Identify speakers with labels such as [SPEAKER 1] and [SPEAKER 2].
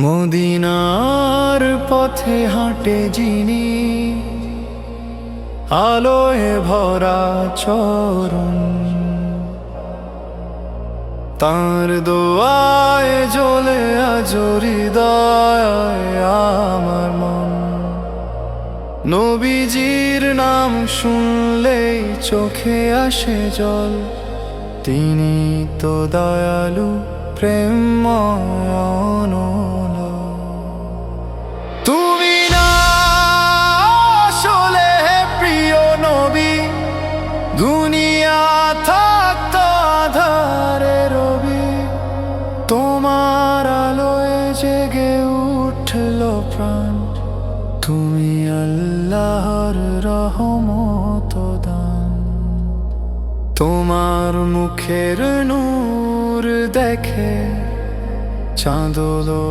[SPEAKER 1] মদিনার পথে হাঁটে যিনি, আলোয় ভরা চরণ, তাঁর দোয়ায় জ্বলে আজ হৃদয় আমার মন। নবীজির নাম শুনলেই চোখে আসে জল, তিনি তো দয়ালু প্রেমময় অনল। তুমি না আসলে প্রিয় নবী, দুনিয়া থাকত আঁধারে রবি, তোমার আলোয় জেগে উঠল প্রাণ, তুমি আল্লাহর রহমত দান। তোমার মুখের নূর দেখে চাঁদলো